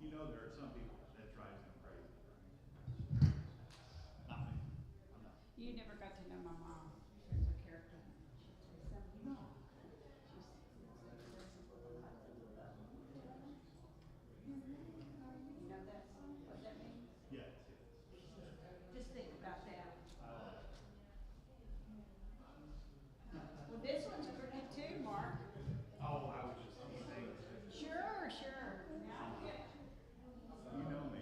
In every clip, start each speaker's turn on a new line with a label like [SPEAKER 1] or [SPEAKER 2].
[SPEAKER 1] You know, there are some people that drives them crazy. Not me. I'm not.
[SPEAKER 2] You never got to know my mom. She was a character.
[SPEAKER 1] No.
[SPEAKER 2] You know that what that means?
[SPEAKER 1] Yes,
[SPEAKER 2] Just think about that.
[SPEAKER 1] yes.
[SPEAKER 2] Well, this one's pretty too, Mark.
[SPEAKER 1] Oh, I was just saying,
[SPEAKER 2] Sure, sure. Now I get it.
[SPEAKER 1] you know me.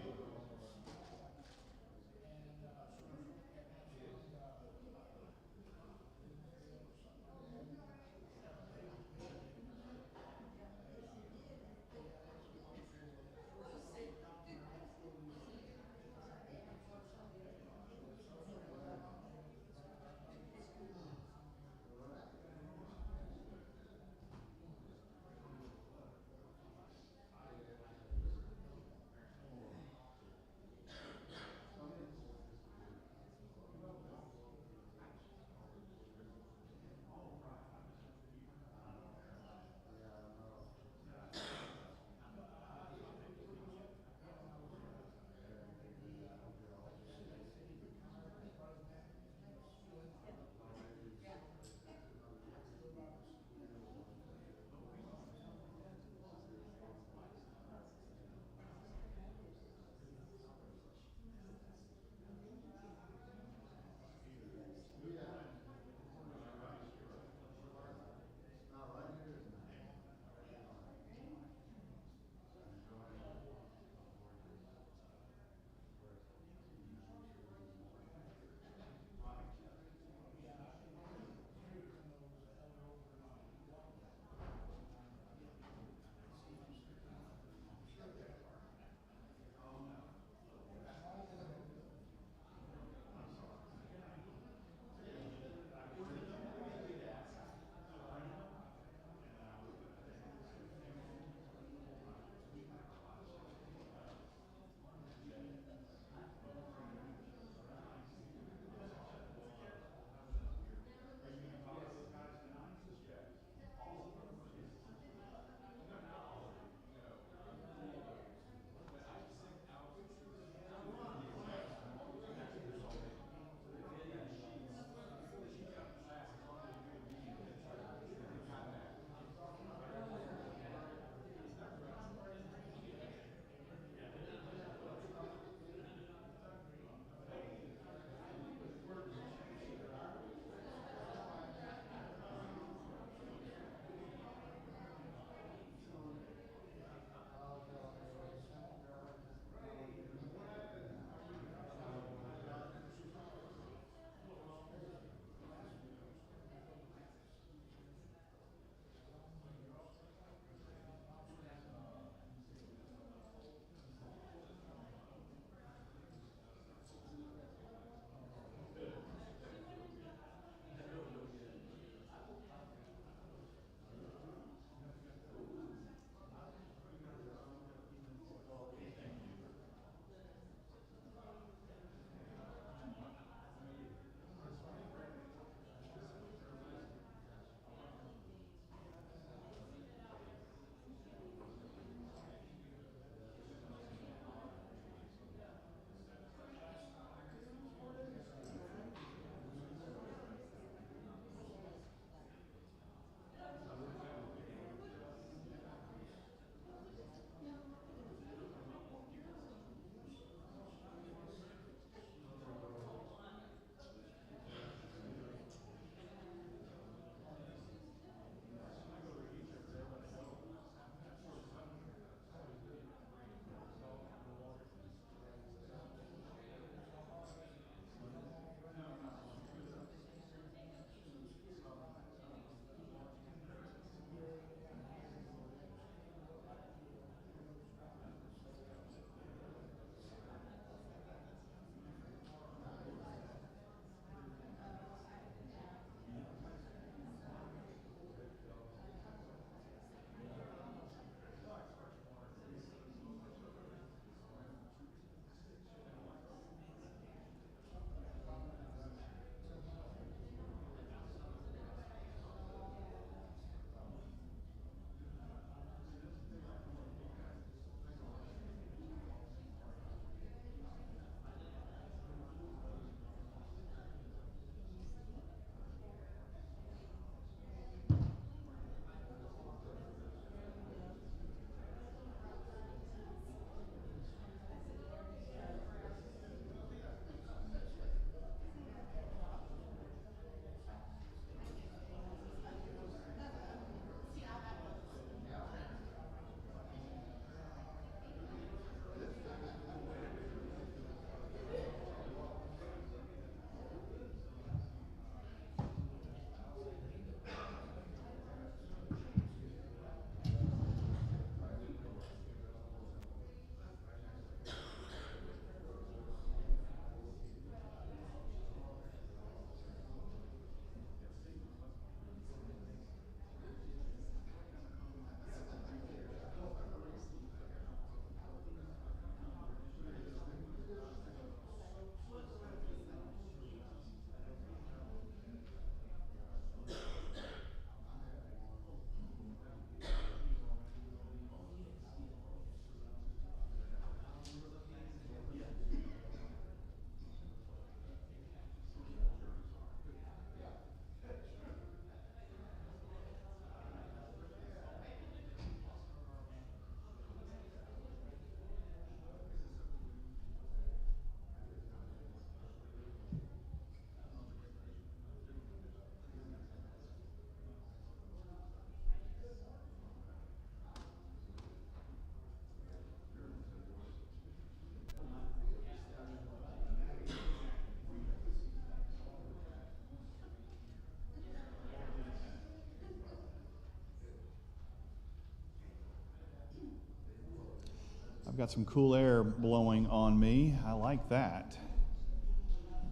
[SPEAKER 1] I've got some cool air blowing on me. I like that.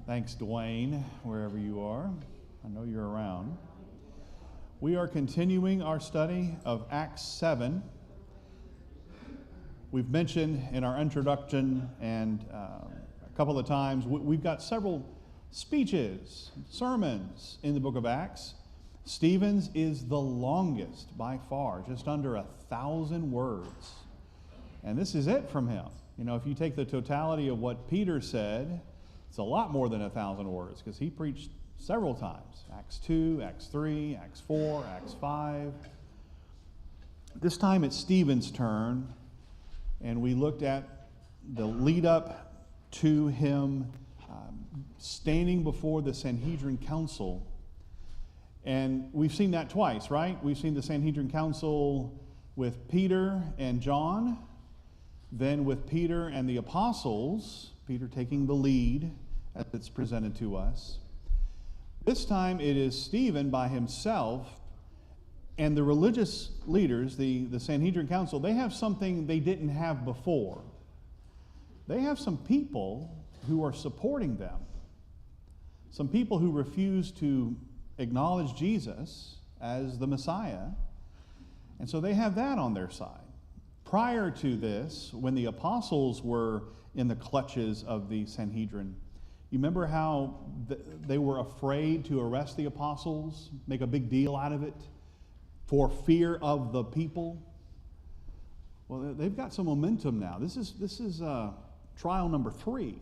[SPEAKER 1] Thanks, Dwayne, wherever you are. I know you're around. We are continuing our study of Acts 7. We've mentioned in our introduction and a couple of times, we've got several speeches, sermons in the book of Acts. Stephen's is the longest by far, just under 1,000 words. And this is it from him. You know, if you take the totality of what Peter said, it's a lot more than 1,000 words because he preached several times. Acts 2, Acts 3, Acts 4, Acts 5. This time it's Stephen's turn, and we looked at the lead up to him standing before the Sanhedrin Council. And we've seen that twice, right? We've seen the Sanhedrin Council with Peter and John, then with Peter and the apostles, Peter taking the lead as it's presented to us. This time it is Stephen by himself, and the religious leaders, the Sanhedrin Council, they have something they didn't have before. They have some people who are supporting them, some people who refuse to acknowledge Jesus as the Messiah, and so they have that on their side. Prior to this, when the apostles were in the clutches of the Sanhedrin, you remember how they were afraid to arrest the apostles, make a big deal out of it, for fear of the people? Well, they've got some momentum now. This is trial number 3.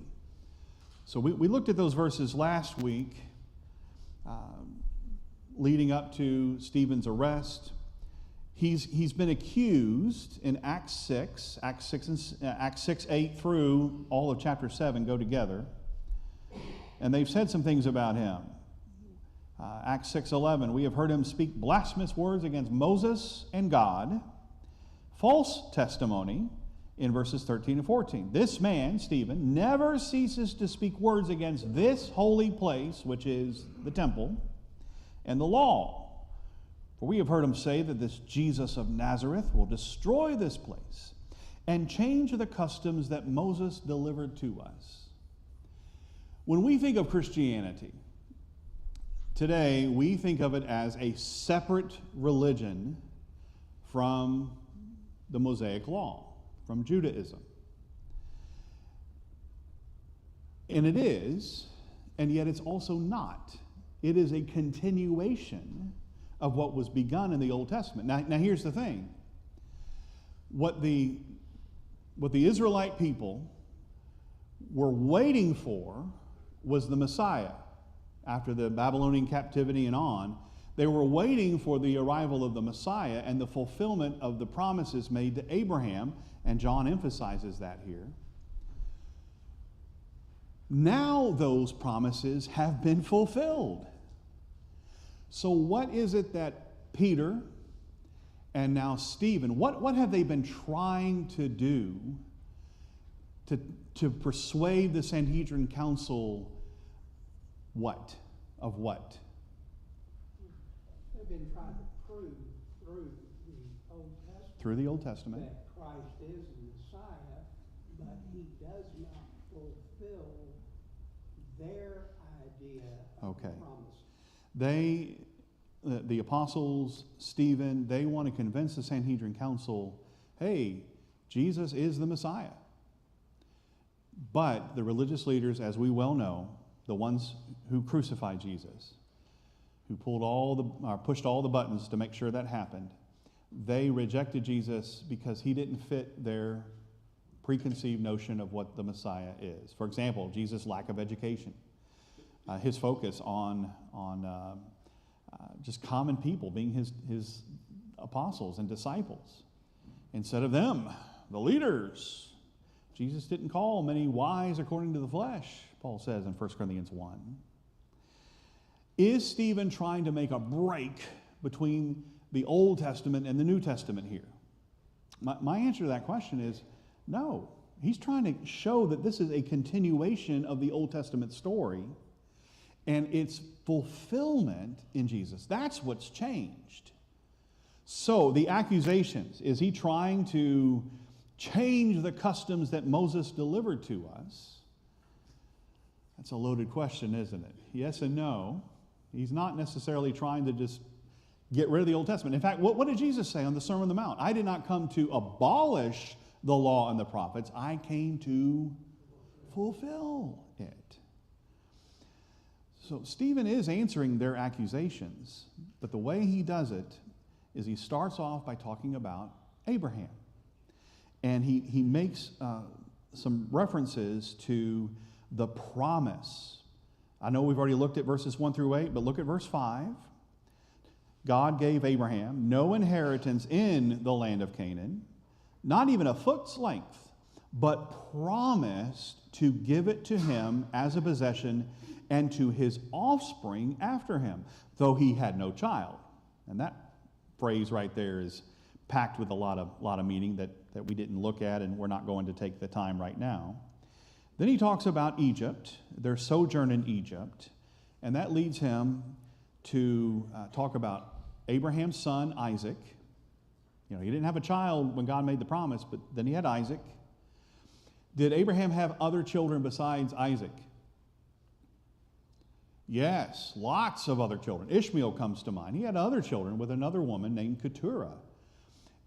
[SPEAKER 1] So we looked at those verses last week, leading up to Stephen's arrest. He's been accused in Acts 6, Acts 6, 8 through all of chapter 7 go together. And they've said some things about him. Acts 6:11, we have heard him speak blasphemous words against Moses and God. False testimony in verses 13 and 14. This man, Stephen, never ceases to speak words against this holy place, which is the temple, and the law. For we have heard him say that this Jesus of Nazareth will destroy this place and change the customs that Moses delivered to us. When we think of Christianity, today we think of it as a separate religion from the Mosaic Law, from Judaism. And it is, and yet it's also not. It is a continuation of what was begun in the Old Testament. Now here's the thing. What the Israelite people were waiting for was the Messiah. After the Babylonian captivity and on, they were waiting for the arrival of the Messiah and the fulfillment of the promises made to Abraham, and John emphasizes that here. Now those promises have been fulfilled. So what is it that Peter and now Stephen, what have they been trying to do to persuade the Sanhedrin Council what? Of what?
[SPEAKER 3] They've been trying to prove through
[SPEAKER 1] the Old Testament
[SPEAKER 3] that Christ is the Messiah, but he does not fulfill their idea of the promise.
[SPEAKER 1] The apostles, Stephen, they want to convince the Sanhedrin Council, hey, Jesus is the Messiah. But the religious leaders, as we well know, the ones who crucified Jesus, who pushed all the buttons to make sure that happened, they rejected Jesus because he didn't fit their preconceived notion of what the Messiah is. For example, Jesus' lack of education, his focus on just common people being his apostles and disciples. Instead of them, the leaders. Jesus didn't call many wise according to the flesh, Paul says in 1 Corinthians 1. Is Stephen trying to make a break between the Old Testament and the New Testament here? My answer to that question is no. He's trying to show that this is a continuation of the Old Testament story and its fulfillment in Jesus. That's what's changed. So the accusations, is he trying to change the customs that Moses delivered to us? That's a loaded question, isn't it? Yes and no. He's not necessarily trying to just get rid of the Old Testament. In fact, what did Jesus say on the Sermon on the Mount? I did not come to abolish the law and the prophets. I came to fulfill it. So Stephen is answering their accusations, but the way he does it is he starts off by talking about Abraham. And he makes some references to the promise. I know we've already looked at verses 1 through 8, but look at verse 5. God gave Abraham no inheritance in the land of Canaan, not even a foot's length, but promised to give it to him as a possession and to his offspring after him, though he had no child. And that phrase right there is packed with a lot of meaning that we didn't look at, and we're not going to take the time right now. Then he talks about Egypt, their sojourn in Egypt, and that leads him to talk about Abraham's son, Isaac. You know, he didn't have a child when God made the promise, but then he had Isaac. Did Abraham have other children besides Isaac? Yes, lots of other children. Ishmael comes to mind. He had other children with another woman named Keturah.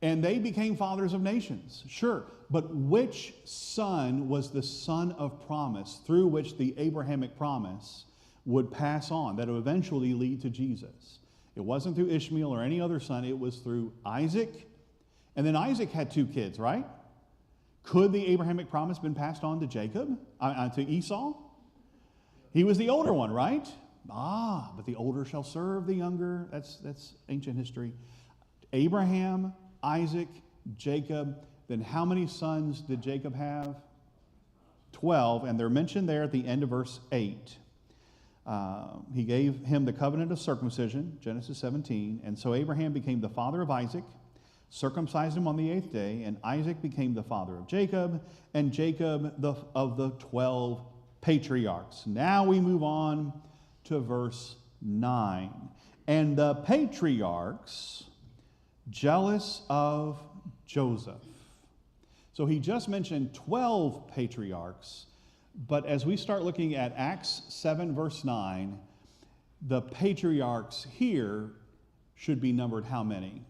[SPEAKER 1] And they became fathers of nations, sure. But which son was the son of promise through which the Abrahamic promise would pass on, that would eventually lead to Jesus? It wasn't through Ishmael or any other son. It was through Isaac. And then Isaac had 2 kids, right? Could the Abrahamic promise been passed on to Jacob, to Esau? He was the older one, right? But the older shall serve the younger. That's ancient history. Abraham, Isaac, Jacob. Then how many sons did Jacob have? 12, and they're mentioned there at the end of verse 8. He gave him the covenant of circumcision, Genesis 17, and so Abraham became the father of Isaac, circumcised him on the 8th day, and Isaac became the father of Jacob, and Jacob of the 12 patriarchs. Now we move on to verse 9. And the patriarchs, jealous of Joseph. So he just mentioned 12 patriarchs, but as we start looking at Acts 7 verse 9, the patriarchs here should be numbered how many?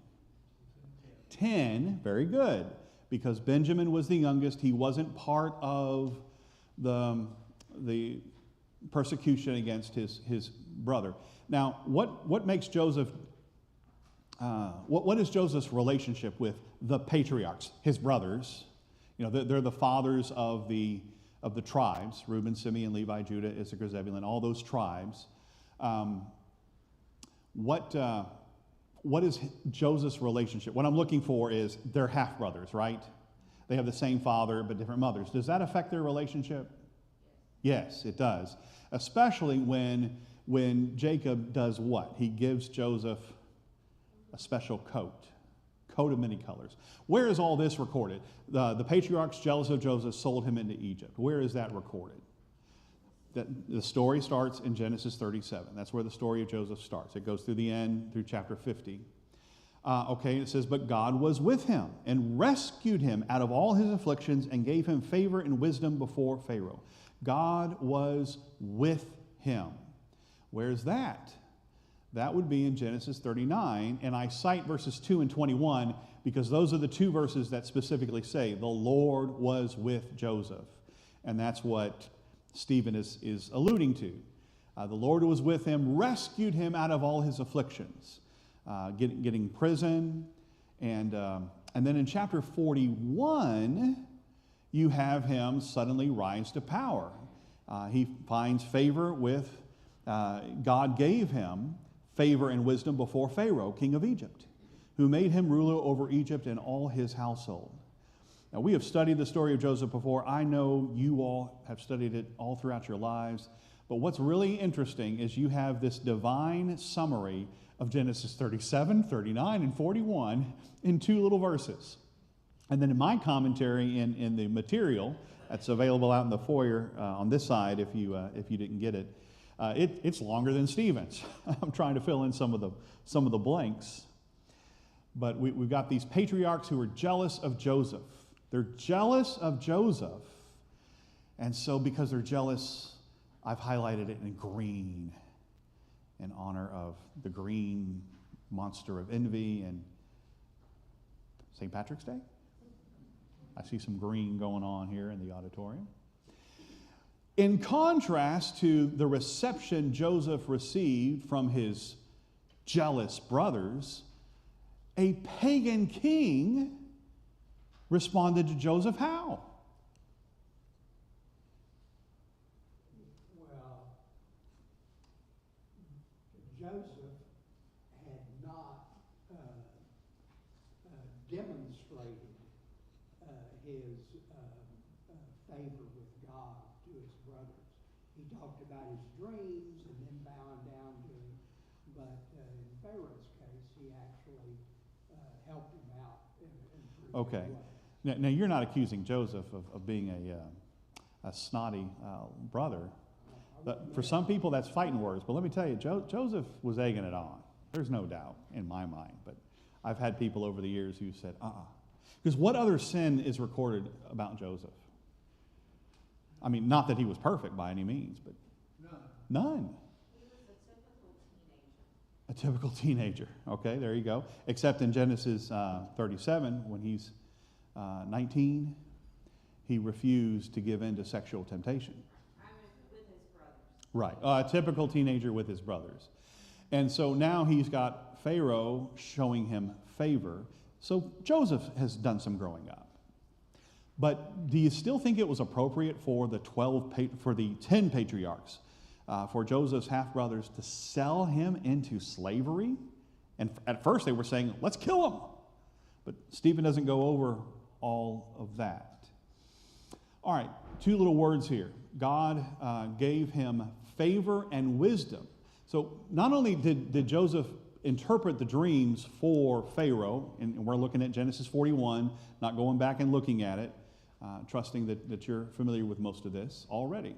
[SPEAKER 1] 10, very good, because Benjamin was the youngest. He wasn't part of the persecution against his brother. Now, what makes Joseph, what is Joseph's relationship with the patriarchs, his brothers? You know, they're the fathers of the tribes, Reuben, Simeon, Levi, Judah, Issachar, Zebulun, all those tribes. What is Joseph's relationship? What I'm looking for is they're half-brothers, right? They have the same father but different mothers. Does that affect their relationship? Yes, it does. Especially when Jacob does what? He gives Joseph a special coat of many colors. Where is all this recorded? The patriarchs, jealous of Joseph, sold him into Egypt. Where is that recorded? The story starts in Genesis 37. That's where the story of Joseph starts. It goes through the end, through chapter 50. It says, but God was with him and rescued him out of all his afflictions and gave him favor and wisdom before Pharaoh. God was with him. Where's that? That would be in Genesis 39, and I cite verses 2 and 21 because those are the 2 verses that specifically say the Lord was with Joseph. And that's what Stephen is alluding to. The Lord was with him, rescued him out of all his afflictions, getting prison. And then in chapter 41, you have him suddenly rise to power. He finds favor with, God gave him favor and wisdom before Pharaoh, king of Egypt, who made him ruler over Egypt and all his household. Now, we have studied the story of Joseph before. I know you all have studied it all throughout your lives. But what's really interesting is you have this divine summary of Genesis 37, 39, and 41 in 2 little verses. And then in my commentary in the material that's available out in the foyer on this side, if you didn't get it, it's longer than Stephen's. I'm trying to fill in some of the blanks. But we've got these patriarchs who are jealous of Joseph. They're jealous of Joseph. And so because they're jealous, I've highlighted it in green in honor of the green monster of envy and St. Patrick's Day. I see some green going on here in the auditorium. In contrast to the reception Joseph received from his jealous brothers, a pagan king responded to Joseph how?
[SPEAKER 3] Well, Joseph had not demonstrated his favor with God to his brothers. He talked about his dreams and then bowing down to him. But in Pharaoh's case, he actually helped him out in a pretty
[SPEAKER 1] Okay.
[SPEAKER 3] good way.
[SPEAKER 1] Now, you're not accusing Joseph of being a snotty brother. But for some people, that's fighting words. But let me tell you, Joseph was egging it on. There's no doubt in my mind. But I've had people over the years who said, Because what other sin is recorded about Joseph? I mean, not that he was perfect by any means, but none.
[SPEAKER 2] He was a typical teenager.
[SPEAKER 1] A typical teenager. Okay, there you go. Except in Genesis 37, when he's 19, he refused to give in to sexual temptation.
[SPEAKER 2] I was with his brothers.
[SPEAKER 1] Right, a typical teenager with his brothers. And so now he's got Pharaoh showing him favor. So Joseph has done some growing up. But do you still think it was appropriate for the 10 patriarchs, for Joseph's half-brothers to sell him into slavery? And at first they were saying, let's kill him. But Stephen doesn't go over all of that. All right, two little words here. God gave him favor and wisdom. So not only did Joseph interpret the dreams for Pharaoh, and we're looking at Genesis 41, not going back and looking at it, trusting that you're familiar with most of this already.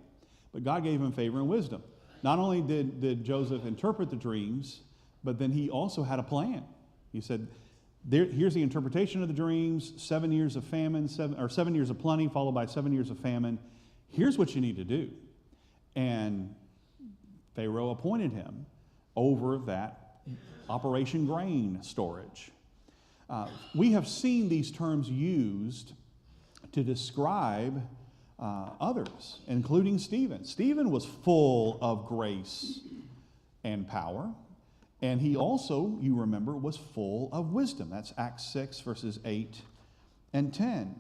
[SPEAKER 1] But God gave him favor and wisdom. Not only did Joseph interpret the dreams, but then he also had a plan. He said, here's the interpretation of the dreams, 7 years of famine, 7 years of plenty, followed by 7 years of famine. Here's what you need to do. And Pharaoh appointed him over that Operation Grain storage. We have seen these terms used to describe others, including Stephen. Stephen was full of grace and power. And he also, you remember, was full of wisdom. That's Acts 6, verses 8 and 10.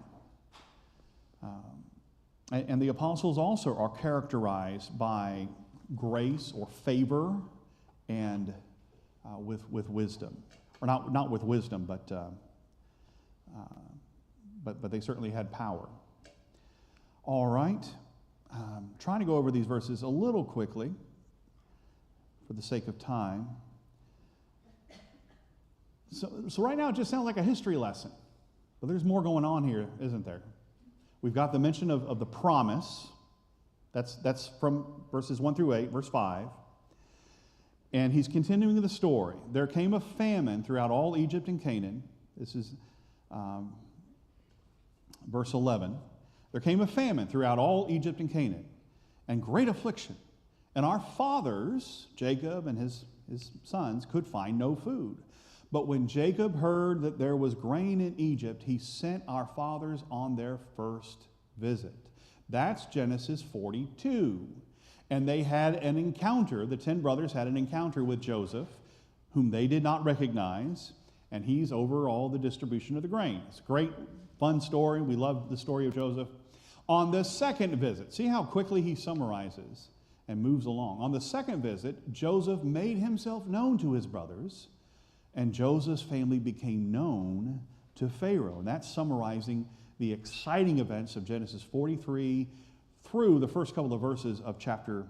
[SPEAKER 1] And the apostles also are characterized by grace or favor and with wisdom. Or not with wisdom, but they certainly had power. All right. Trying to go over these verses a little quickly for the sake of time. So right now it just sounds like a history lesson. But there's more going on here, isn't there? We've got the mention of the promise. That's from verses 1 through 8, verse 5. And he's continuing the story. There came a famine throughout all Egypt and Canaan. This is verse 11. There came a famine throughout all Egypt and Canaan, and great affliction. And our fathers, Jacob and his sons, could find no food. But when Jacob heard that there was grain in Egypt, he sent our fathers on their first visit. That's Genesis 42. And they had an encounter, the 10 brothers had an encounter with Joseph, whom they did not recognize, and he's over all the distribution of the grain. It's a great, fun story. We love the story of Joseph. On the second visit, see how quickly he summarizes and moves along. On the second visit, Joseph made himself known to his brothers, and Joseph's family became known to Pharaoh. And that's summarizing the exciting events of Genesis 43 through the first couple of verses of chapter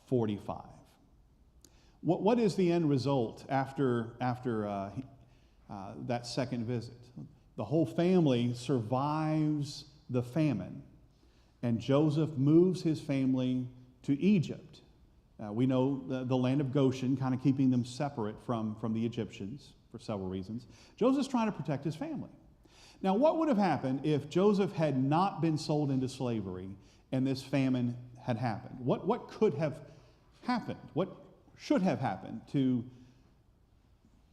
[SPEAKER 1] 45. What is the end result after that second visit? The whole family survives the famine, and Joseph moves his family to Egypt. We know the land of Goshen, kind of keeping them separate from the Egyptians for several reasons. Joseph's trying to protect his family. Now, what would have happened if Joseph had not been sold into slavery and this famine had happened? What could have happened? What should have happened to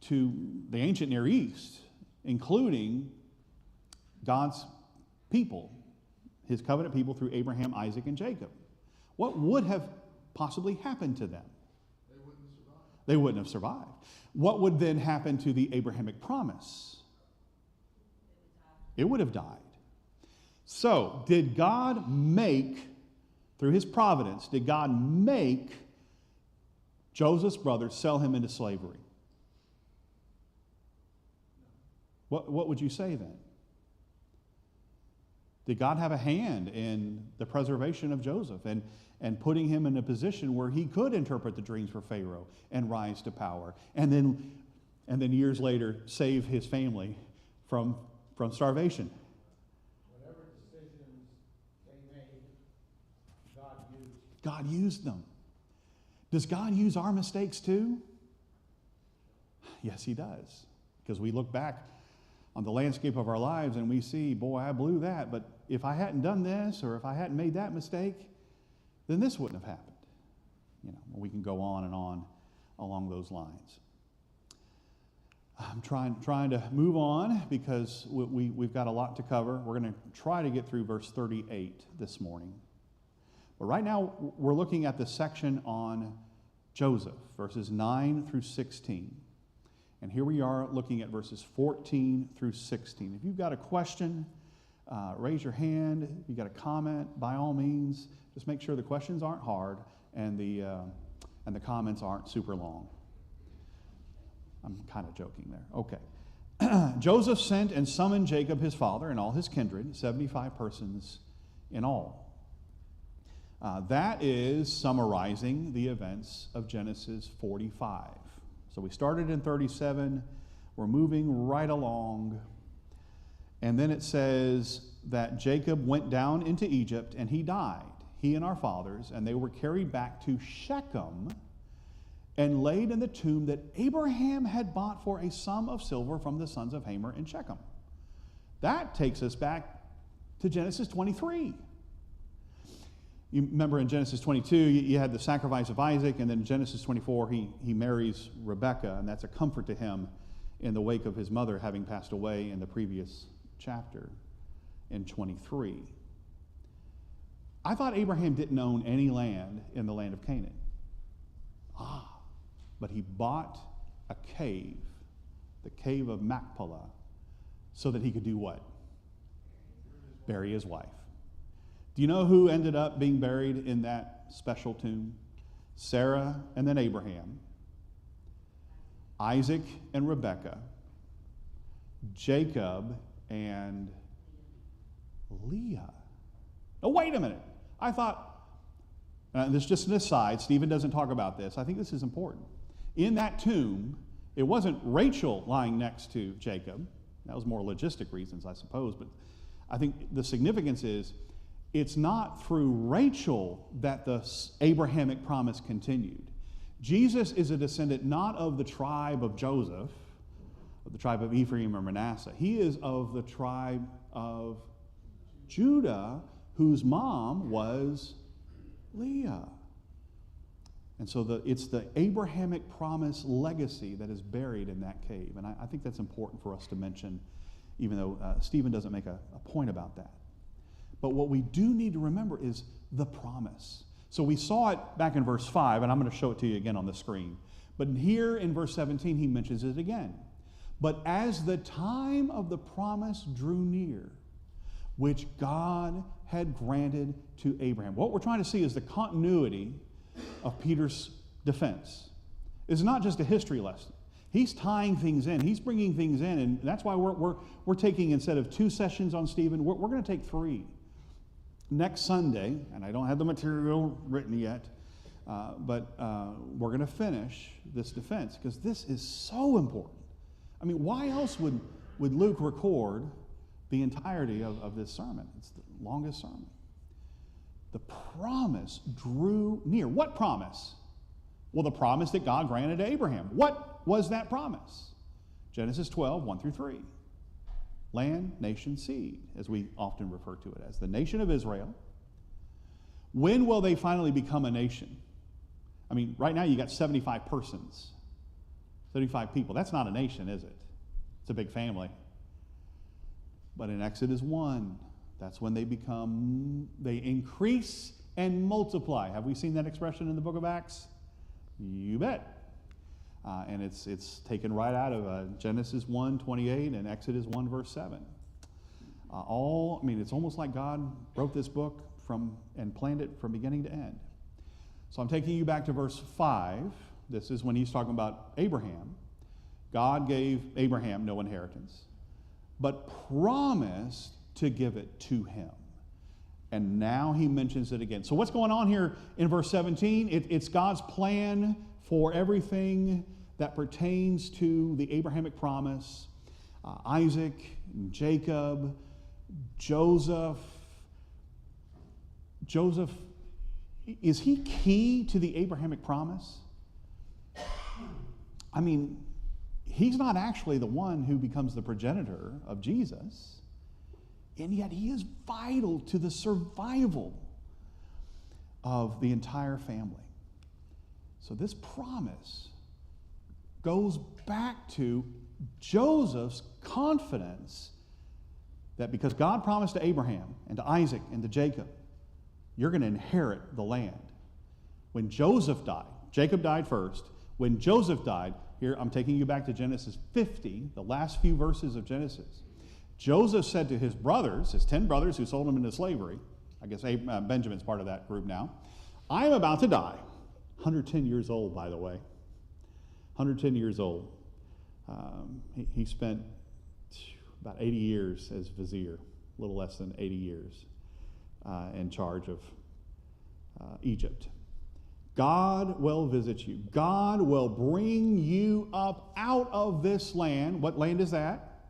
[SPEAKER 1] the ancient Near East, including God's people, his covenant people through Abraham, Isaac, and Jacob? What would have possibly happened to them? They wouldn't have survived. What would then happen to the Abrahamic promise? It would have died. So, did God make, through his providence, did God make Joseph's brothers sell him into slavery? What would you say then? Did God have a hand in the preservation of Joseph and putting him in a position where he could interpret the dreams for Pharaoh and rise to power, and then years later save his family from starvation?
[SPEAKER 4] Whatever decisions they made,
[SPEAKER 1] God used them. Does God use our mistakes too? Yes, he does. Because we look back on the landscape of our lives and we see, boy, I blew that, but if I hadn't done this or if I hadn't made that mistake, then this wouldn't have happened. We can go on and on along those lines. I'm trying to move on because we've got a lot to cover. We're going to try to get through verse 38 this morning. But right now, we're looking at the section on Joseph, verses 9 through 16. And here we are looking at verses 14 through 16. If you've got a question, raise your hand. If you've got a comment, by all means, just make sure the questions aren't hard and the comments aren't super long. I'm kind of joking there. Okay. Joseph sent and summoned Jacob, his father, and all his kindred, 75 persons in all. That is summarizing the events of Genesis 45. So we started in 37. We're moving right along. And then it says that Jacob went down into Egypt and he died, he and our fathers, and they were carried back to Shechem and laid in the tomb that Abraham had bought for a sum of silver from the sons of Hamor in Shechem. That takes us back to Genesis 23. You remember in Genesis 22, you had the sacrifice of Isaac, and then in Genesis 24, he marries Rebekah, and that's a comfort to him in the wake of his mother having passed away in the previous chapter in 23. I thought Abraham didn't own any land in the land of Canaan. But he bought a cave, the cave of Machpelah, so that he could do what? Bury his wife. Do you know who ended up being buried in that special tomb? Sarah and then Abraham, Isaac and Rebekah, Jacob and Leah. Oh, wait a minute. I thought, this is just an aside, Stephen doesn't talk about this. I think this is important. In that tomb, it wasn't Rachel lying next to Jacob. That was more logistic reasons, I suppose. But I think the significance is, it's not through Rachel that the Abrahamic promise continued. Jesus is a descendant not of the tribe of Joseph, of the tribe of Ephraim or Manasseh. He is of the tribe of Judah, whose mom was Leah. And so it's the Abrahamic promise legacy that is buried in that cave. And I think that's important for us to mention, even though Stephen doesn't make a point about that. But what we do need to remember is the promise. So we saw it back in verse 5, and I'm going to show it to you again on the screen. But here in verse 17, he mentions it again. But as the time of the promise drew near, which God had granted to Abraham. What we're trying to see is the continuity of Peter's defense. It's not just a history lesson. He's tying things in. He's bringing things in, and that's why we're taking, instead of 2 sessions on Stephen, we're going to take 3. Next Sunday, and I don't have the material written yet, but we're going to finish this defense because this is so important. I mean, why else would Luke record the entirety of this sermon? It's the longest sermon. The promise drew near. What promise? Well, the promise that God granted to Abraham. What was that promise? Genesis 12, 1 through 3. land, nation, seed, as we often refer to it as. The nation of Israel. When will they finally become a nation? I mean, right now you got 75 persons, 75 people. That's not a nation, is it? It's a big family. But in Exodus 1, that's when they increase and multiply. Have we seen that expression in the book of Acts? You bet. And it's taken right out of Genesis 1:28 and Exodus 1, verse 7. It's almost like God wrote this book and planned it from beginning to end. So I'm taking you back to verse 5. This is when he's talking about Abraham. God gave Abraham no inheritance, but promised to give it to him. And now he mentions it again. So what's going on here in verse 17? It's God's plan for everything that pertains to the Abrahamic promise. Isaac, Jacob, Joseph. Joseph, is he key to the Abrahamic promise? I mean, he's not actually the one who becomes the progenitor of Jesus, and yet he is vital to the survival of the entire family. So this promise goes back to Joseph's confidence that because God promised to Abraham and to Isaac and to Jacob, you're going to inherit the land. When Joseph died, Jacob died first. When Joseph died, here I'm taking you back to Genesis 50, the last few verses of Genesis. Joseph said to his brothers, his 10 brothers who sold him into slavery, I guess Benjamin's part of that group now, I am about to die. 110 years old, by the way. 110 years old. He spent about 80 years as vizier, a little less than 80 years in charge of Egypt. God will visit you. God will bring you up out of this land. What land is that?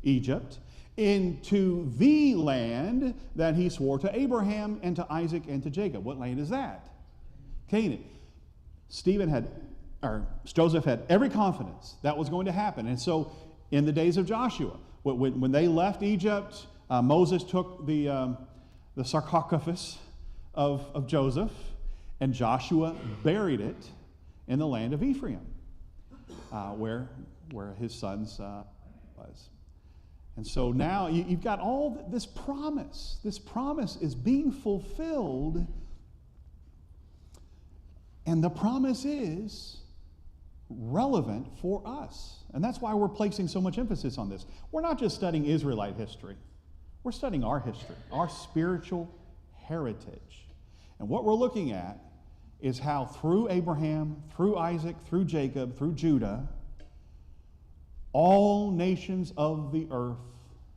[SPEAKER 1] Egypt. Into the land that he swore to Abraham and to Isaac and to Jacob. What land is that? Canaan. Joseph had every confidence that was going to happen. And so in the days of Joshua, when they left Egypt, Moses took the sarcophagus of Joseph, and Joshua buried it in the land of Ephraim, where his sons was. And so now you've got all this promise. This promise is being fulfilled, and the promise is relevant for us. And that's why we're placing so much emphasis on this. We're not just studying Israelite history. We're studying our history, our spiritual heritage. And what we're looking at is how through Abraham, through Isaac, through Jacob, through Judah, all nations of the earth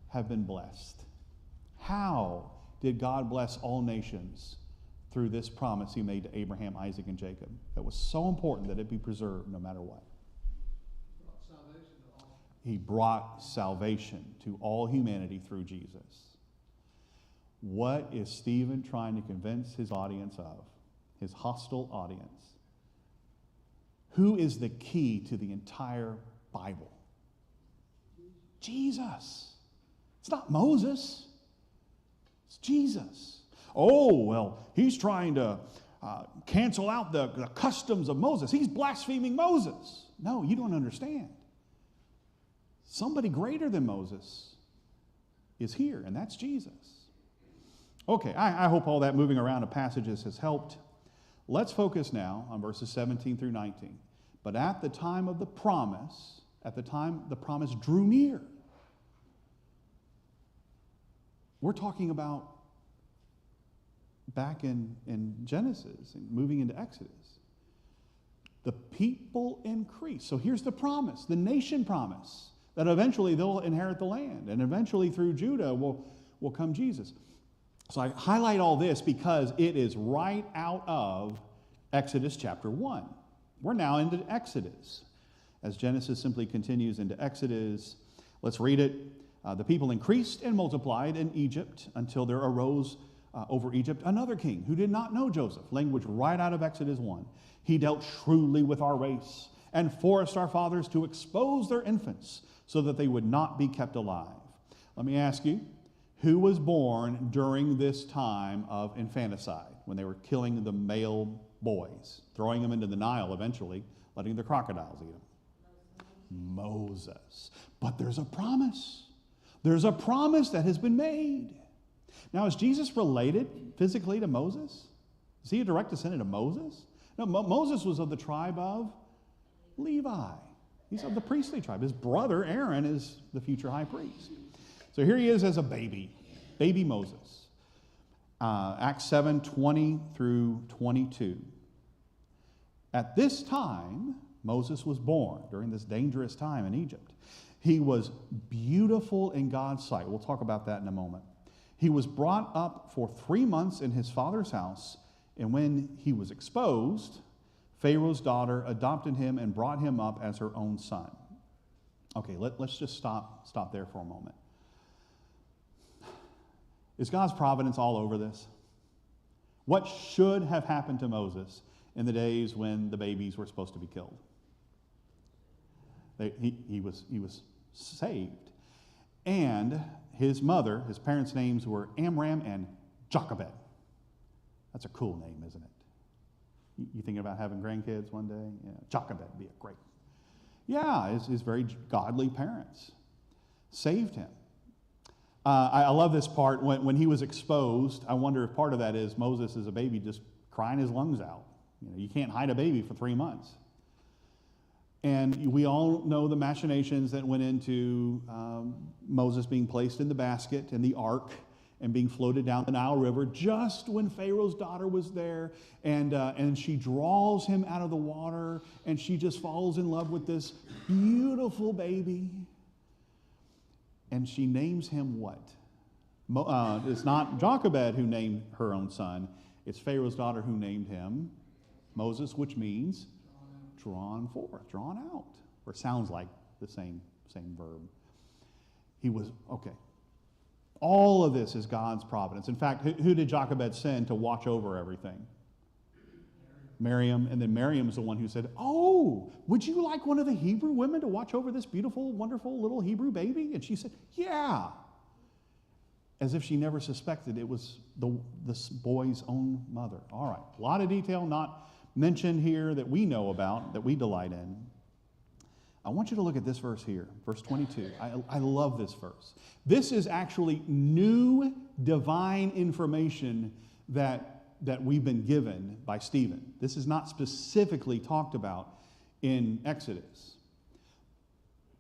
[SPEAKER 1] have been blessed. How did God bless all nations? Through this promise he made to Abraham, Isaac, and Jacob. That was so important that it be preserved no matter what. He brought salvation to all humanity through Jesus. What is Stephen trying to convince his audience of? His hostile audience. Who is the key to the entire Bible? Jesus. It's not Moses. It's Jesus. Oh, well, he's trying to cancel out the customs of Moses. He's blaspheming Moses. No, you don't understand. Somebody greater than Moses is here, and that's Jesus. Okay, I hope all that moving around of passages has helped. Let's focus now on verses 17 through 19. But at the time of the promise, drew near. We're talking about back in Genesis and moving into Exodus. The people increase. So here's the promise, the nation promise, that eventually they'll inherit the land, and eventually through Judah will come Jesus. So I highlight all this because it is right out of Exodus chapter 1. We're now into Exodus. As Genesis simply continues into Exodus, let's read it. The people increased and multiplied in Egypt until there arose over Egypt another king who did not know Joseph. Language right out of Exodus 1. He dealt shrewdly with our race and forced our fathers to expose their infants so that they would not be kept alive. Let me ask you, who was born during this time of infanticide, when they were killing the male boys, throwing them into the Nile eventually, letting the crocodiles eat them? Moses. But there's a promise. There's a promise that has been made. Now, is Jesus related physically to Moses? Is he a direct descendant of Moses? No, Moses was of the tribe of Levi. He's of the priestly tribe. His brother, Aaron, is the future high priest. So here he is as a baby Moses. Acts 7:20 through 22. At this time, Moses was born during this dangerous time in Egypt. He was beautiful in God's sight. We'll talk about that in a moment. He was brought up for 3 months in his father's house, and when he was exposed, Pharaoh's daughter adopted him and brought him up as her own son. Okay, let's just stop there for a moment. Is God's providence all over this? What should have happened to Moses in the days when the babies were supposed to be killed? He was saved. And his mother, his parents' names were Amram and Jochebed. That's a cool name, isn't it? You thinking about having grandkids one day? Yeah, Jochebed would be a great. Yeah, his very godly parents saved him. I love this part. When he was exposed, I wonder if part of that is Moses as a baby just crying his lungs out. You can't hide a baby for 3 months. And we all know the machinations that went into Moses being placed in the basket in the ark and being floated down the Nile River just when Pharaoh's daughter was there. And she draws him out of the water, and she just falls in love with this beautiful baby. And she names him what? It's not Jochebed who named her own son. It's Pharaoh's daughter who named him Moses, which means drawn forth, drawn out. Or sounds like the same verb. He was, okay. All of this is God's providence. In fact, who did Jochebed send to watch over everything? Miriam. And then Miriam is the one who said, oh, would you like one of the Hebrew women to watch over this beautiful, wonderful little Hebrew baby? And she said, yeah. As if she never suspected it was this boy's own mother. All right, a lot of detail not mentioned here that we know about, that we delight in. I want you to look at this verse here, verse 22. I love this verse. This is actually new divine information that we've been given by Stephen. This is not specifically talked about in Exodus.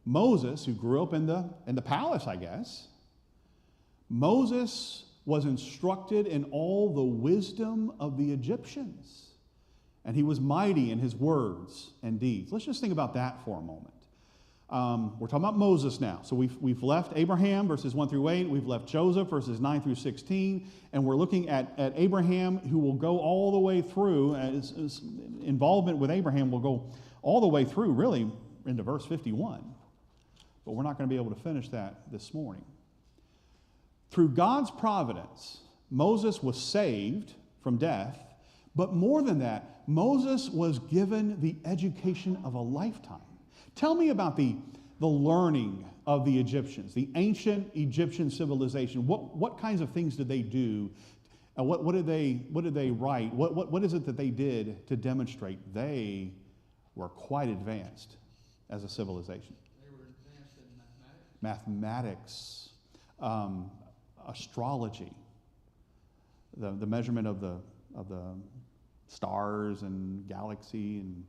[SPEAKER 1] Moses, who grew up in the palace, I guess, Moses was instructed in all the wisdom of the Egyptians. And he was mighty in his words and deeds. Let's just think about that for a moment. We're talking about Moses now. So we've left Abraham, verses 1 through 8. We've left Joseph, verses 9 through 16. And we're looking at Abraham, who will go all the way through. His involvement with Abraham will go all the way through, really, into verse 51. But we're not going to be able to finish that this morning. Through God's providence, Moses was saved from death. But more than that, Moses was given the education of a lifetime. Tell me about the learning of the Egyptians, the ancient Egyptian civilization. What kinds of things did they do? What did they write? What is it that they did to demonstrate they were quite advanced as a civilization?
[SPEAKER 5] They were advanced in mathematics.
[SPEAKER 1] Astrology, the measurement of the stars and galaxy, and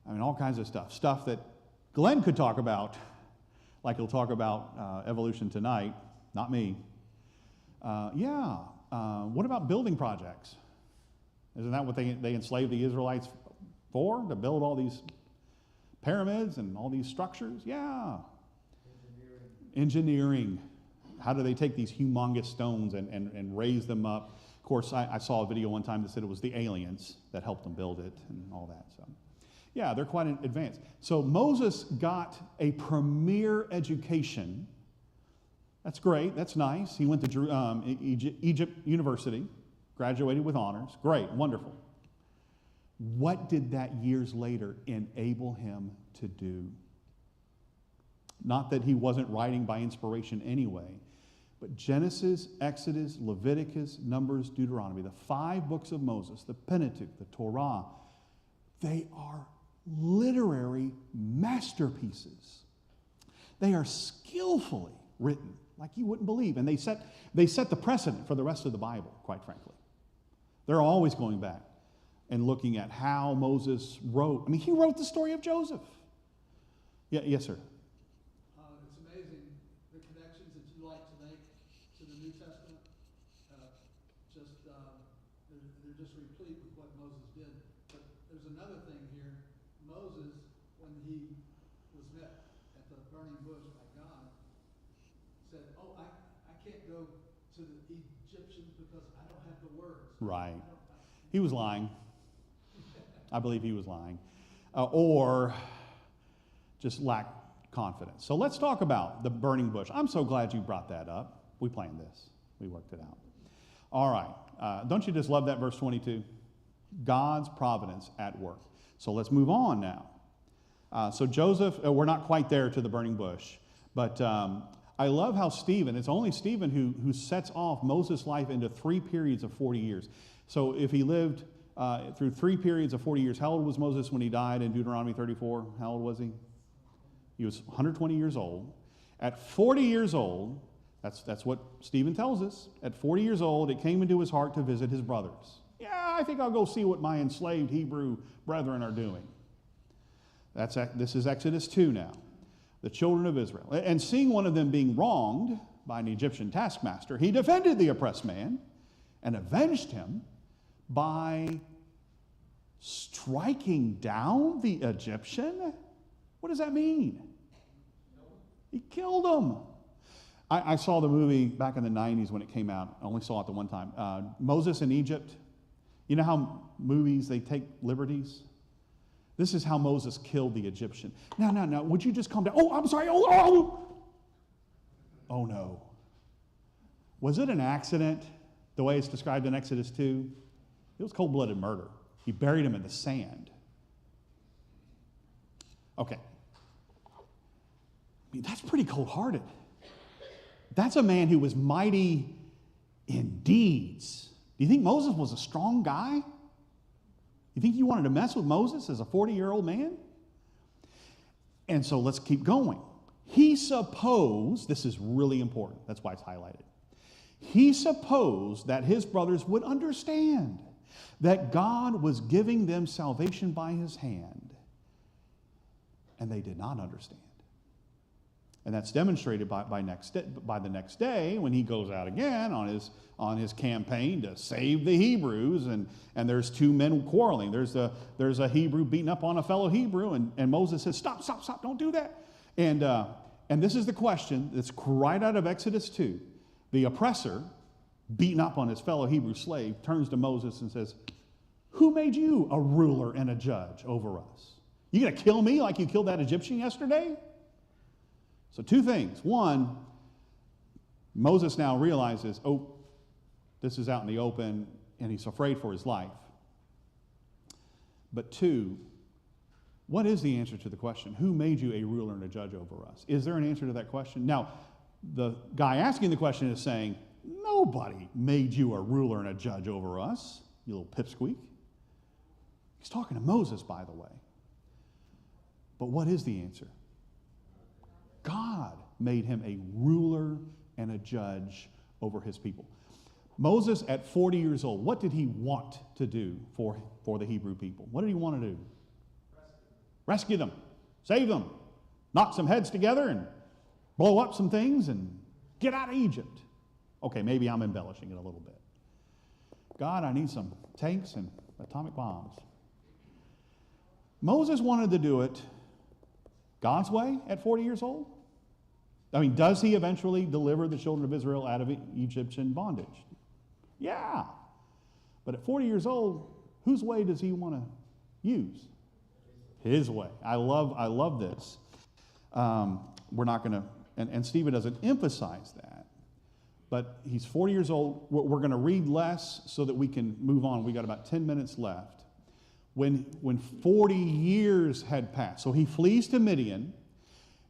[SPEAKER 1] I mean all kinds of stuff that Glenn could talk about, like he'll talk about evolution tonight, not me. What about building projects? Isn't that what they enslaved the Israelites for, to build all these pyramids and all these structures? Yeah. Engineering. How do they take these humongous stones and raise them up? Of course, I saw a video one time that said it was the aliens that helped them build it and all that. So, yeah, they're quite advanced. So Moses got a premier education. That's great. That's nice. He went to Egypt University, graduated with honors. Great, wonderful. What did that years later enable him to do? Not that he wasn't writing by inspiration anyway, but Genesis, Exodus, Leviticus, Numbers, Deuteronomy, the 5 books of Moses, the Pentateuch, the Torah, they are literary masterpieces. They are skillfully written, like you wouldn't believe. And they set the precedent for the rest of the Bible, quite frankly. They're always going back and looking at how Moses wrote. I mean, he wrote the story of Joseph. Yeah, yes, sir.
[SPEAKER 5] It's amazing the connections that you like to make to the New Testament. They're just replete with what Moses did. But there's another thing here. Moses, when he was met at the burning bush by God, said, "Oh, I can't go to the Egyptians because I don't have the words."
[SPEAKER 1] Right. He was lying. I believe he was lying. Or just lacked confidence. So let's talk about the burning bush. I'm so glad you brought that up. We planned this. We worked it out. All right. Don't you just love that verse 22? God's providence at work. So let's move on now. So Joseph, we're not quite there to the burning bush, but I love how Stephen, it's only Stephen who sets off Moses' life into 3 periods of 40 years. So if he lived through 3 periods of 40 years, how old was Moses when he died in Deuteronomy 34? How old was he? He was 120 years old. At 40 years old, that's what Stephen tells us. At 40 years old, it came into his heart to visit his brothers. Yeah, I think I'll go see what my enslaved Hebrew brethren are doing. This is Exodus 2 now. The children of Israel. And seeing one of them being wronged by an Egyptian taskmaster, he defended the oppressed man and avenged him by striking down the Egyptian. What does that mean? He killed him. I saw the movie back in the 90s when it came out. I only saw it the one time. Moses in Egypt. You know how movies, they take liberties? This is how Moses killed the Egyptian. Now, would you just calm down? Oh, I'm sorry. Oh no. Was it an accident, the way it's described in Exodus 2? It was cold-blooded murder. He buried him in the sand. Okay. I mean, that's pretty cold-hearted. That's a man who was mighty in deeds. Do you think Moses was a strong guy? You think you wanted to mess with Moses as a 40-year-old man? And so let's keep going. He supposed, this is really important, that's why it's highlighted. He supposed that his brothers would understand that God was giving them salvation by his hand. And they did not understand. And that's demonstrated by the next day when he goes out again on his campaign to save the Hebrews, and there's 2 men quarreling. There's a Hebrew beating up on a fellow Hebrew, and Moses says, stop, don't do that. And this is the question that's right out of Exodus 2. The oppressor, beating up on his fellow Hebrew slave, turns to Moses and says, who made you a ruler and a judge over us? You gonna kill me like you killed that Egyptian yesterday? So 2 things. One, Moses now realizes, oh, this is out in the open, and he's afraid for his life. But 2, what is the answer to the question? Who made you a ruler and a judge over us? Is there an answer to that question? Now, the guy asking the question is saying, nobody made you a ruler and a judge over us, you little pipsqueak. He's talking to Moses, by the way. But what is the answer? God made him a ruler and a judge over his people. Moses, at 40 years old, what did he want to do for the Hebrew people? What did he want to do? Rescue them. Save them. Knock some heads together and blow up some things and get out of Egypt. Okay, maybe I'm embellishing it a little bit. God, I need some tanks and atomic bombs. Moses wanted to do it God's way at 40 years old? I mean, does he eventually deliver the children of Israel out of Egyptian bondage? Yeah. But at 40 years old, whose way does he want to use? His way. I love this. We're not going to, and Stephen doesn't emphasize that, but he's 40 years old. We're going to read less so that we can move on. We got about 10 minutes left. When 40 years had passed, so he flees to Midian,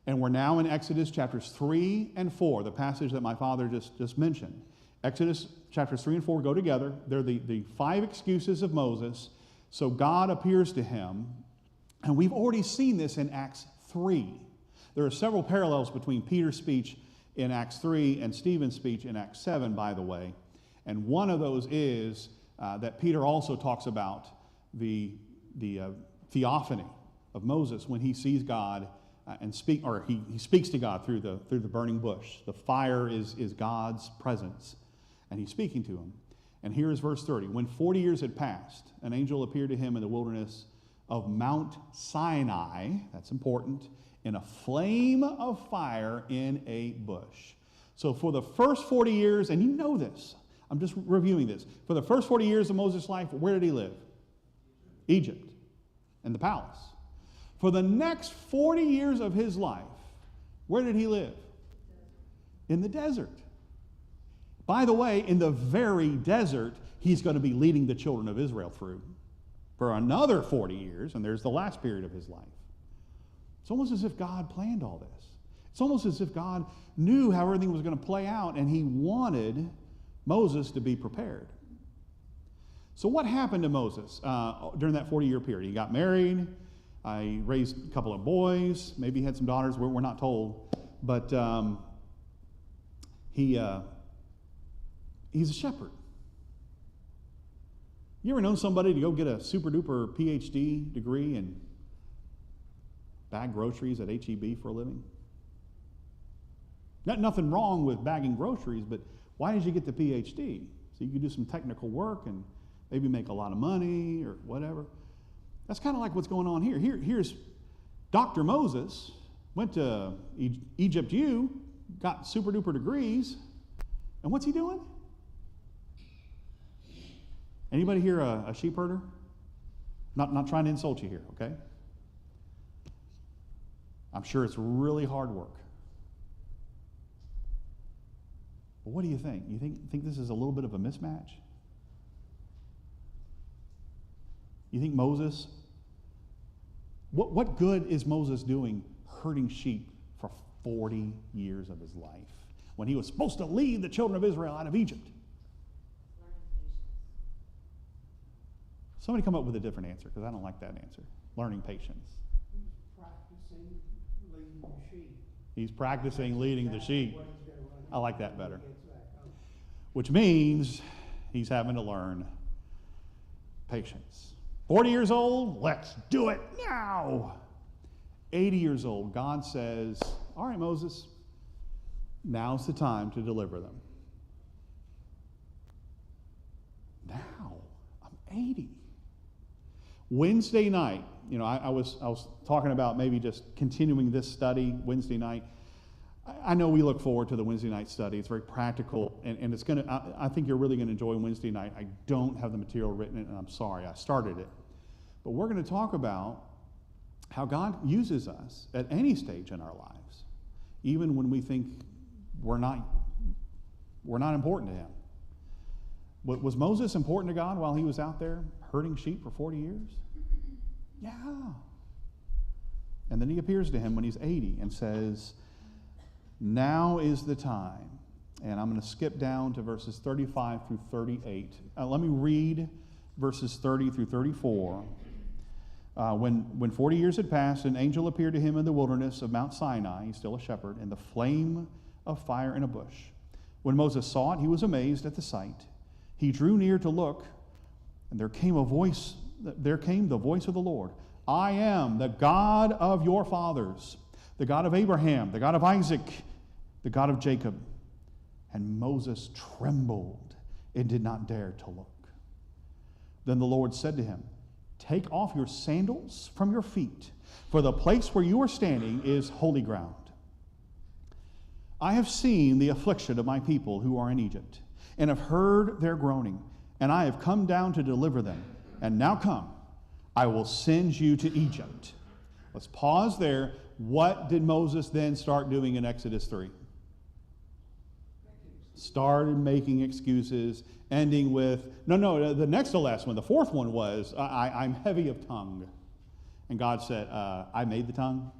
[SPEAKER 1] And we're now in Exodus chapters 3 and 4, the passage that my father just mentioned. Exodus chapters 3 and 4 go together. They're the 5 excuses of Moses. So God appears to him, and we've already seen this in Acts 3. There are several parallels between Peter's speech in Acts 3 and Stephen's speech in Acts 7, by the way. And one of those is that Peter also talks about the theophany of Moses when he sees God and he speaks to God through the burning bush. The fire is God's presence, and he's speaking to him. And here is verse 30. When 40 years had passed, an angel appeared to him in the wilderness of Mount Sinai, that's important, in a flame of fire in a bush. So for the first 40 years, and you know this, I'm just reviewing this. For the first 40 years of Moses' life, where did he live? Egypt, in the palace. For the next 40 years of his life, where did he live? In the desert. By the way, in the very desert, he's going to be leading the children of Israel through for another 40 years, and there's the last period of his life. It's almost as if God planned all this. It's almost as if God knew how everything was going to play out, and he wanted Moses to be prepared. So what happened to Moses during that 40-year period? He got married. He raised a couple of boys. Maybe he had some daughters. We're not told. But he's a shepherd. You ever known somebody to go get a super-duper PhD degree and bag groceries at H-E-B for a living? Nothing wrong with bagging groceries, but why did you get the PhD? So you could do some technical work and maybe make a lot of money or whatever. That's kind of like what's going on here. Here's Dr. Moses, went to Egypt U, got super-duper degrees, and what's he doing? Anybody here a sheep herder? Not trying to insult you here, okay? I'm sure it's really hard work. But what do you think? You think this is a little bit of a mismatch? You think Moses, what good is Moses doing herding sheep for 40 years of his life when he was supposed to lead the children of Israel out of Egypt?
[SPEAKER 2] Learning patience.
[SPEAKER 1] Somebody come up with a different answer, because I don't like that answer. Learning patience.
[SPEAKER 3] He's practicing leading the sheep.
[SPEAKER 1] He's practicing leading the sheep.
[SPEAKER 3] What he's gonna run
[SPEAKER 1] I like that better.
[SPEAKER 3] when he gets back home.
[SPEAKER 1] Which means he's having to learn patience. 40 years old, let's do it now. 80 years old, God says, all right, Moses, now's the time to deliver them. Now, I'm 80. Wednesday night, I was talking about maybe just continuing this study Wednesday night. I know we look forward to the Wednesday night study. It's very practical, and it's going to, I think you're really going to enjoy Wednesday night. I don't have the material written, and I'm sorry, I started it. But we're going to talk about how God uses us at any stage in our lives, even when we think we're not important to him. Was Moses important to God while he was out there herding sheep for 40 years? Yeah. And then he appears to him when he's 80 and says, now is the time. And I'm going to skip down to verses 35 through 38. Let me read verses 30 through 34. When 40 years had passed, an angel appeared to him in the wilderness of Mount Sinai, he's still a shepherd, in the flame of fire in a bush. When Moses saw it, he was amazed at the sight. He drew near to look, and there came the voice of the Lord. I am the God of your fathers, the God of Abraham, the God of Isaac, the God of Jacob. And Moses trembled and did not dare to look. Then the Lord said to him, take off your sandals from your feet, for the place where you are standing is holy ground. I have seen the affliction of my people who are in Egypt, and have heard their groaning, and I have come down to deliver them. And now come, I will send you to Egypt. Let's pause there. What did Moses then start doing in Exodus 3? Started making excuses, ending with, the next to last one, the fourth one was, I'm heavy of tongue. And God said, I made the tongue,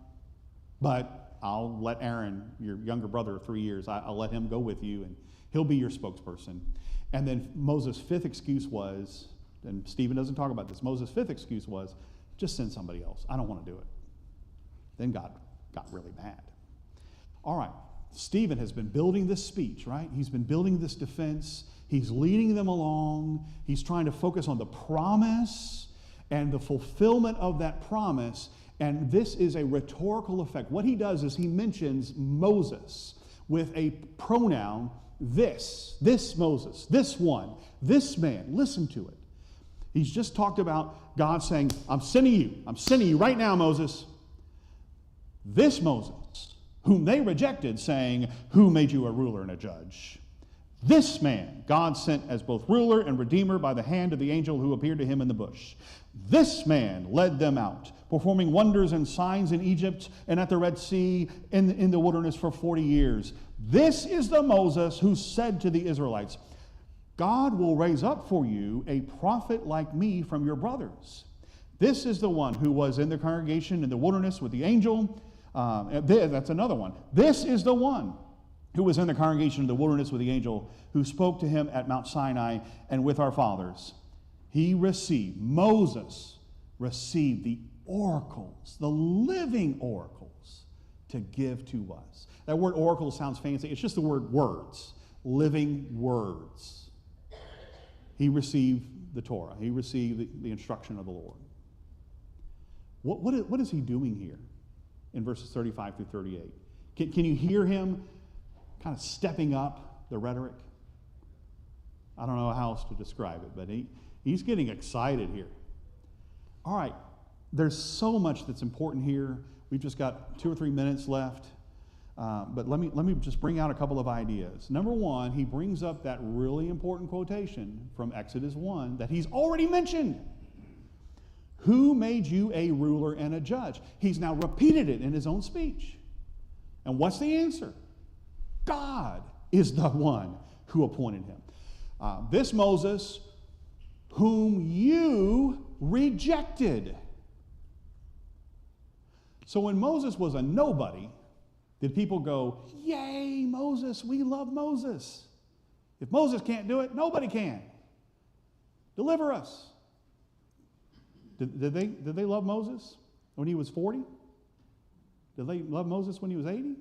[SPEAKER 1] but I'll let Aaron, your younger brother of 3 years, I'll let him go with you, and he'll be your spokesperson. And then Moses' fifth excuse was, and Stephen doesn't talk about this, Moses' fifth excuse was, just send somebody else. I don't want to do it. Then God got really mad. All right, Stephen has been building this speech, right? He's been building this defense. He's leading them along. He's trying to focus on the promise and the fulfillment of that promise. And this is a rhetorical effect. What he does is he mentions Moses with a pronoun, this Moses, this one, this man. Listen to it. He's just talked about God saying, I'm sending you right now, Moses. This Moses, whom they rejected, saying, who made you a ruler and a judge? This man God sent as both ruler and redeemer by the hand of the angel who appeared to him in the bush. This man led them out, performing wonders and signs in Egypt and at the Red Sea in the wilderness for 40 years. This is the Moses who said to the Israelites, God will raise up for you a prophet like me from your brothers. This is the one who was in the congregation in the wilderness with the angel. That's another one. This is the one who was in the congregation in the wilderness with the angel who spoke to him at Mount Sinai and with our fathers. Moses received the oracles, the living oracles, to give to us. That word oracle sounds fancy. It's just the word words, living words. He received the Torah. He received the instruction of the Lord. What is he doing here in verses 35 through 38? Can you hear him kind of stepping up the rhetoric? I don't know how else to describe it, but he's getting excited here. All right, there's so much that's important here. We've just got 2 or 3 minutes left. But let me just bring out a couple of ideas. Number one, he brings up that really important quotation from Exodus 1 that he's already mentioned. Who made you a ruler and a judge? He's now repeated it in his own speech. And what's the answer? God is the one who appointed him. This Moses, whom you rejected. So when Moses was a nobody, did people go, yay, Moses, we love Moses. If Moses can't do it, nobody can. Deliver us. Did they love Moses when he was 40? Did they love Moses when he was 80?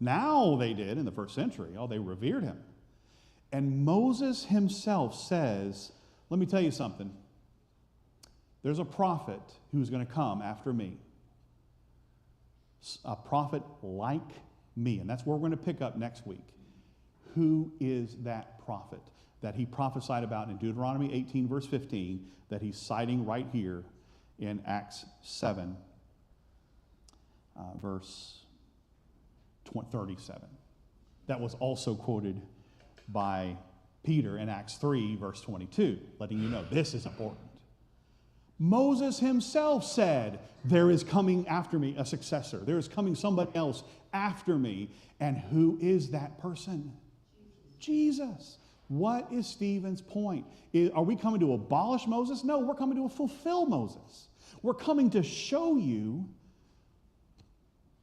[SPEAKER 1] Now they did in the first century. Oh, they revered him. And Moses himself says, let me tell you something. There's a prophet who's going to come after me. A prophet like me. And that's where we're going to pick up next week. Who is that prophet that he prophesied about in Deuteronomy 18, verse 15, that he's citing right here in Acts 7, verse 37. That was also quoted by Peter in Acts 3, verse 22, letting you know this is important. Moses himself said, there is coming after me a successor. There is coming somebody else after me. And who is that person? Jesus. What is Stephen's point? Are we coming to abolish Moses? No, we're coming to fulfill Moses. We're coming to show you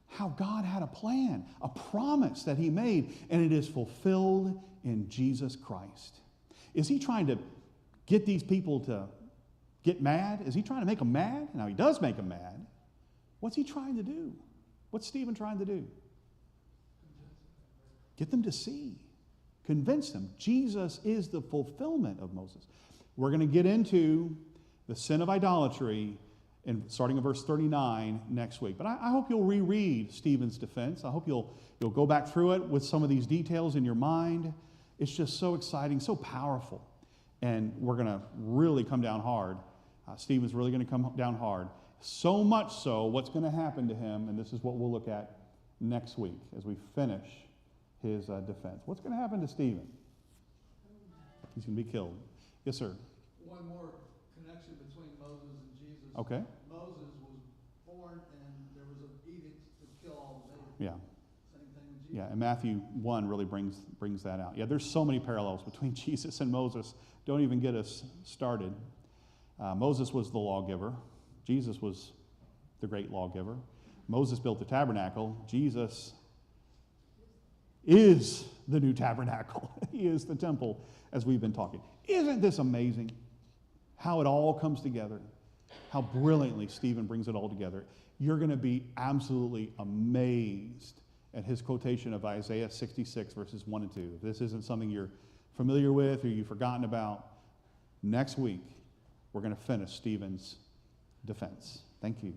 [SPEAKER 1] how God had a plan, a promise that he made, and it is fulfilled in Jesus Christ. Is he trying to get these people to get mad? Is he trying to make them mad? Now, he does make them mad. What's he trying to do? What's Stephen trying to do? Get them to see. Convince them. Jesus is the fulfillment of Moses. We're going to get into the sin of idolatry starting in verse 39 next week. But I hope you'll reread Stephen's defense. I hope you'll go back through it with some of these details in your mind. It's just so exciting, so powerful. And we're going to really come down hard. Stephen's really going to come down hard. So much so, what's going to happen to him, and this is what we'll look at next week as we finish his defense. What's going to happen to Stephen? He's going to be killed. Yes, sir.
[SPEAKER 5] One more connection between Moses and Jesus.
[SPEAKER 1] Okay.
[SPEAKER 5] Moses was born and there was an edict to kill all the babies.
[SPEAKER 1] Yeah.
[SPEAKER 5] Same thing with Jesus.
[SPEAKER 1] Yeah, and Matthew 1 really brings that out. Yeah, there's so many parallels between Jesus and Moses. Don't even get us started. Moses was the lawgiver. Jesus was the great lawgiver. Moses built the tabernacle. Jesus is the new tabernacle. He is the temple, as we've been talking. Isn't this amazing? How it all comes together. How brilliantly Stephen brings it all together. You're going to be absolutely amazed at his quotation of Isaiah 66, verses 1 and 2. If this isn't something you're familiar with or you've forgotten about, next week we're going to finish Stephen's defense. Thank you.